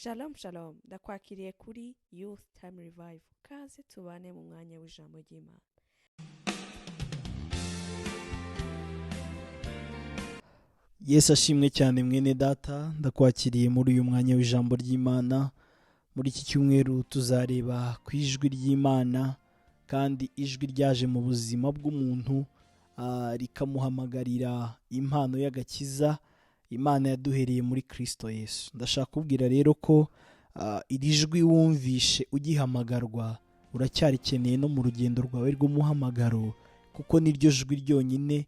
Shalom shalom ndakwakiriye kuri Youth Time Revival kaze tubane mu mwanya w'ijambo ry'Imana. Yesu ashimwe cyane mwene data, ndakwakiriye muri uyu mwanya w'ijambo ry'Imana. Muri iki cyumweru tuzareba ku ijwi ry'Imana, kandi ijwi ryaje mu buzima bw'umuntu rikamuhamagarira impano y'agakiza Imana yaduhereye muri Kristo Yesu. Ndashaka kubwira rero ko iri jwi wumvishe ugihamagarwa uracyarikeneye no mu rugendo rwawe rw'umuhamagaro, kuko niryo jwi ryonyine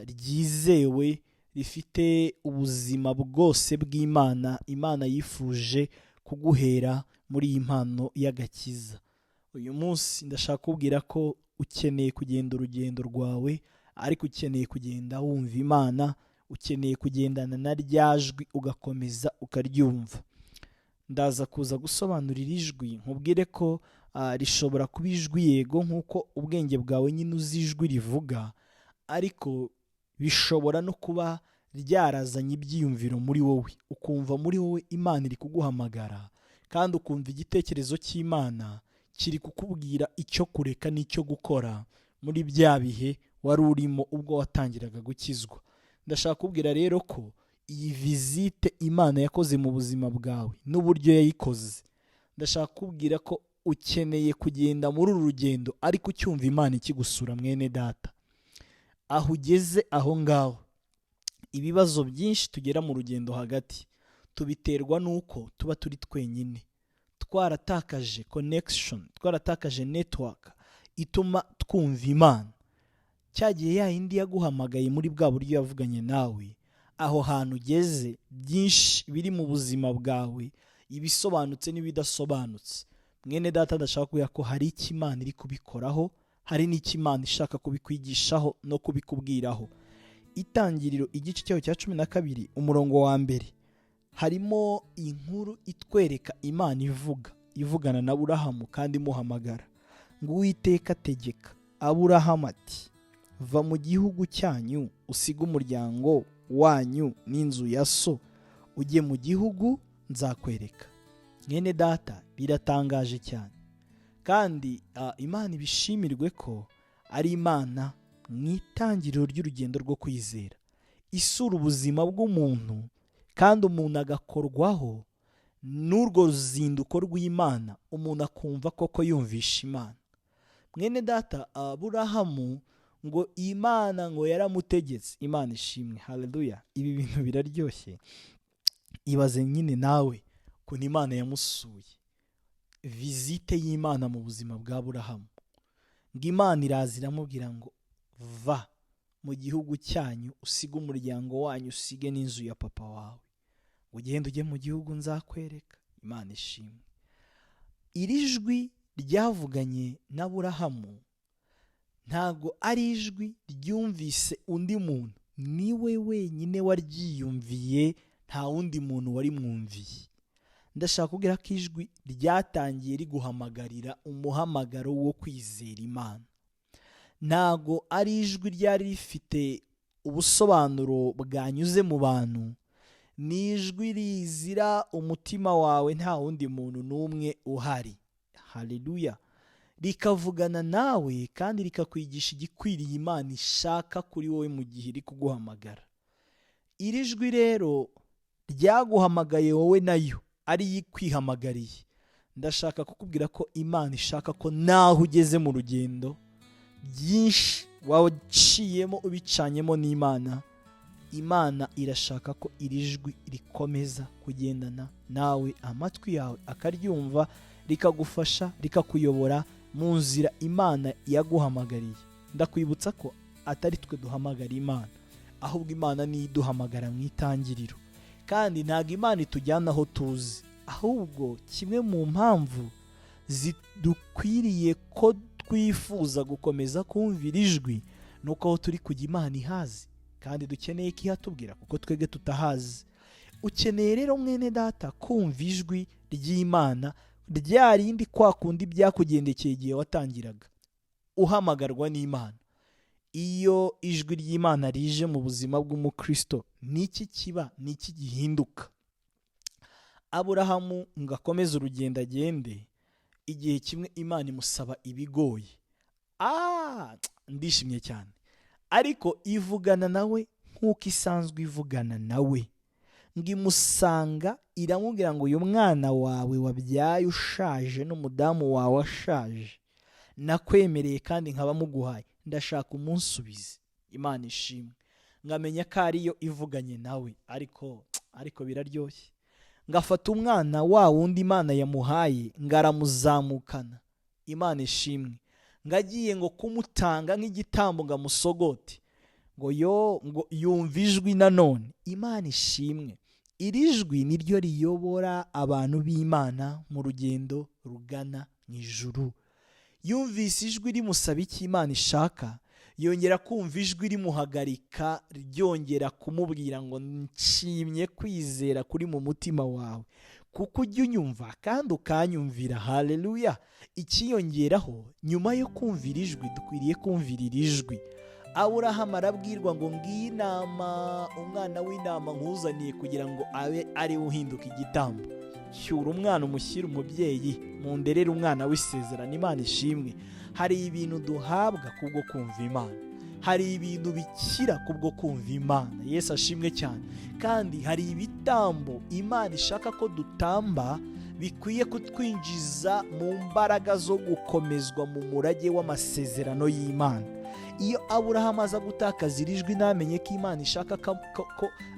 ryizewe rifite ubuzima bwose bw'Imana. Imana yifuje kuguhera muri iyi mpano y'agakiza. Uyu munsi ndashaka kubwira ko ukeneye kugenda urugendo rwawe, ariko ukeneye kugenda wumva Imana, ukeneye kugendana na rya jwi ugakomeza ukaryumva. Ndaza kuza gusobanurira ijwi, nkubwire ko rishobora kuba ijwi yego nk'uko ubwenge bwawe nyine uzi ijwi rivuga, ariko bishobora no kuba ryarazanye ibyiyumviro muri wowe, ukumva muri wowe Imana iri kuguhamagara, kandi ukumva igitekerezo cy'Imana kiri kukubwira icyo kureka n'icyo gukora muri bya bihe wari urimo ubwo watangiraga gukizwa. Ndashaka kubwira rero ko iyi vizite Imana yakoze mu buzima bwawe n'uburyo yayikoze, ndashaka kubwira ko ukeneye kugenda muri uru rugendo ariko ucyumva Imana ikigusura mwene data. Aho ugeze aho ngaho, ibibazo byinshi tugera mu rugendo hagati tubiterwa n'uko tuba turi twenyine, twaratakaje connection, twaratakaje network ituma twumva Imana. Cyagiye ya yindi yaguhamagaye muri bwa buryo yavuganye nawe, aho hantu ugeze byinshi biri mu buzima bwawe, ibisobanutse n'ibidasobanutse. Mwene data, ndashaka kubwira ko hari icyo Imana iri kubikoraho, hari n'icyo Imana ishaka kubikwigishaho no kubikubwiraho. Itangiriro igice cyaho cya 12 umurongo wa mbere harimo inkuru itwereka Imana ivugana na Aburahamu kandi imuhamagara ngo Uwiteka ategeka Aburahamu ati, va mu gihugu cyanyu usige umuryango wanyu n'inzu ya so, ujye mu gihugu nzakwereka. Mwene data, biratangaje cyane, kandi Imana ibishimirwe ko ari Imana mu itangiriro ry'urugendo rwo kwizera isura ubuzima bw'umuntu, kandi umuntu agakorwaho n'urwo ruzinduko rw'Imana, umuntu akumva koko yumvisha Imana. Mwene data, Aburahamu ngo Imana ngo yaramutegetse. Imana ishimwe, haleluya. Ibi bintu biraryoshye. Ibaze nyine nawe ukuntu Imana yamusuye, vizite y'Imana mu buzima bwa Aburahamu, ngo Imana iraza iramubwira ngo va mu gihugu cyanyu usige umuryango wanyu, usige n'inzu ya papa wawe, ugende ujye mu gihugu nzakwereka. Imana ishimwe. Iri jwi ryavuganye na Aburahamu ntago ari ijwi ryumvise undi muntu, niwe wenyine waryiyumviye, nta wundi muntu wari mwumviye. Ndashaka kubwira ko ijwi ryatangiye riguhamagarira umuhamagaro wo kwizera Imana. Ntago ari ijwi ryari rifite ubusobanuro bwanyuze mu bantu, ni ijwi rizira umutima wawe, nta wundi muntu n'umwe uhari. Haleluya. Rikavugana nawe kandi rikakwigisha igikwiriye Imana ishaka kuri wowe mu gihe iri kuguhamagara. Iri jwi rero ryaguhamagaye wowe nayo ari ikwihamagariye. Ndashaka kukubwira ko Imana ishaka ko naho ugeze mu rugendo byinshi waciyemo ubicanyemo n'Imana, Imana irashaka ko iri jwi rikomeza kugendana nawe, amatwi yawe akaryumva, rikagufasha, rikakuyobora mu nzira Imana yaguhamagariye. Ndakwibutsa ko atari twe duhamagara Imana, ahubwo Imana niyo iduhamagara mu itangiriro, kandi ntabwo Imana itujyana aho tuzi, ahubwo kimwe mu mpamvu zidukwiriye ko twifuza gukomeza kumvira ijwi nuko aho turi kujya Imana ihazi, kandi dukeneye ko ihatubwira kuko twebwe tutahazi. Ukeneye rero mwene data kumva ijwi ry'Imana, rya rindi kwa kundi byakugendekeye igihe watangiraga uhamagarwa n'Imana. Iyo ijwi ry'Imana rije mu buzima bw'umukristo, niki kiba, niki gihinduka? Aburahamu ngo akomeze urugendo agende, igihe kimwe Imana imusaba ibigoye. Ndishimye cyane. Ariko ivugana nawe nk'uko isanzwe ivugana nawe, ngo imusanga iramubwira ngo uyu mwana wawe wabyaye ushaje n'umudamu wawe ashaje nakwemereye kandi nkaba muguhaye, ndashaka umunsubize. Imana ishimwe. Ngamenya ko ariyo ivuganye nawe, ariko biraryoshye. Ngafata umwana wa wundi Imana yamuhaye ngaramuzamukana. Imana ishimwe. Ngagiye ngo kumutanga nk'igitambo ngo amusogote, ngo yumva ijwi nanone. Imana ishimwe. Iri jwi niryo riyobora abantu b'Imana mu rugendo rugana mu ijuru. Yumvise ijwi rimusaba icyo Imana ishaka, yongera kumva ijwi rimuhagarika, ryongera kumubwira ngo nshimye kwizera kuri mu mutima wawe, kuko ujya unyumva kandi ukanyumvira. Haleluya. Ikiyongeraho, nyuma yo kumvira ijwi dukwiriye kumvira iri jwi. Aburahamu arabwirwa ngo ngiyi intama, umwana w'intama nkuzaniye kugira ngo abe ari we uhinduka igitambo. Cyura umwana umushyire umubyeyi, munderere umwana w'isezerano. Imana ishimwe. Hari ibintu duhabwa kubwo kumva Imana, hari ibintu bikira kubwo kumva Imana. Yesu ashimwe cyane. Kandi hari ibitambo Imana ishaka ko dutamba bikwiye kutwinjiza mu mbaraga zo gukomezwa mu murage w'amasezerano y'Imana. Iyo Aburahamu aza gutakaza iri jwi namenye ko Imana ishaka ko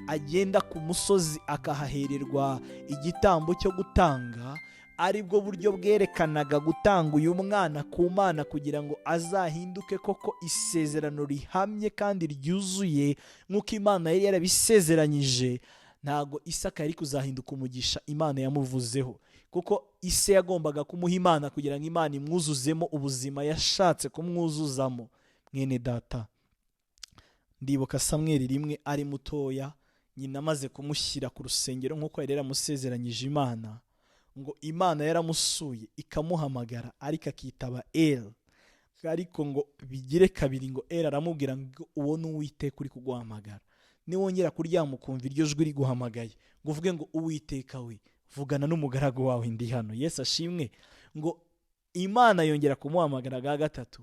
agenda ku musozi akahahererwa igitambo cyo gutanga, aribwo buryo bwerekanaga gutanga uyu mwana ku Mana kugira ngo azahinduke koko isezerano rihamye kandi ryuzuye nk'uko Imana yari yarabisezeranyije. Ntago Isaka yari kuzahinduka umugisha Imana yamuvuzeho, kuko ise yagombaga kumuha Imana kugira ngo Imana imwuzuzemo ubuzima yashatse kumwuzuzamo. Mwene data, ndibuka Samweli rimwe ari mutoya, nyina amaze kumushyira ku rusengero nk'uko yari yaramusezeranyije Imana, ngo Imana yaramusuye ikamuhamagara ariko akitaba Eli. Ariko ngo bigire kabiri ngo Eli aramubwira ngo uwo ni Uwiteka uri kuguhamagara. Niwongera kuryama ukumva iryo jwi riguhamagaye, ngo uvuge ngo Uwiteka we, vugana n'umugaragu wawe ndi hano. Yesu ashimwe. Ngo Imana yongera kumuhamagara bwa gatatu,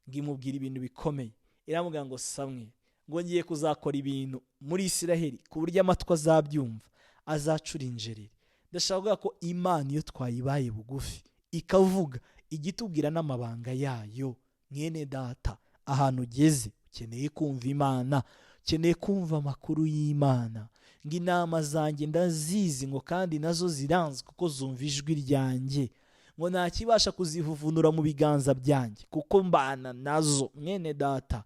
ngo imubwira ibintu bikomeye. Iramubwira ngo Samweli, ngo ngiye kuzakora ibintu muri Isiraheli ku buryo amatwi azabyumva azacura injereri. Ndashaka kuvuga ko Imana iyo twayibaye bugufi ikavuga, igitubwira n'amabanga yayo. Mwene data, ahantu ugeze ukeneye kumva Imana, ukeneye kumva amakuru y'Imana. Ngo inama zanjye ndazizi, ngo kandi nazo ziranzi kuko zumva ijwi ryanjye, ngo ntakibasha kuzivuvunura mu biganza byanjye kuko mbana nazo. Mwene data,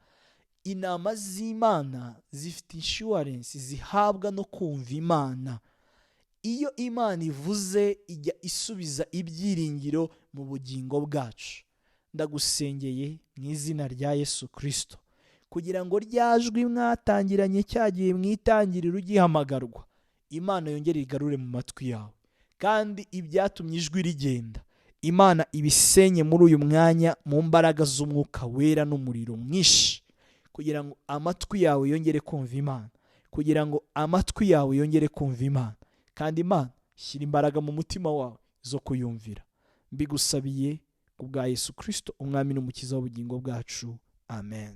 inama z'Imana zifite insurance zihabwa no kumva Imana. Iyo Imana ivuze ijya isubiza ibyiringiro mu bugingo bwacu. Ndagusengeye mu izina rya Yesu Kristo, kugira ngo rya jwi mwatangiranye cyagiye mwitangirira ugihamagarwa, Imana yongere igarure mu matwi yawe, kandi ibyatumye ijwi rigenda Imana ibisenye muri uyu mwanya mu mbaraga z'umwuka wera n'umuriro mwinshi, kugira ngo amatwi yawe yongere kumva Imana, kugira ngo amatwi yawe yongere kumva Imana. Kandi Imana, shyira imbaraga mu mutima wawe zo kuyumvira. Mbigusabiye ku bwa Yesu Kristo, umwami n'umukiza w'ubugingo bwacu. Amen.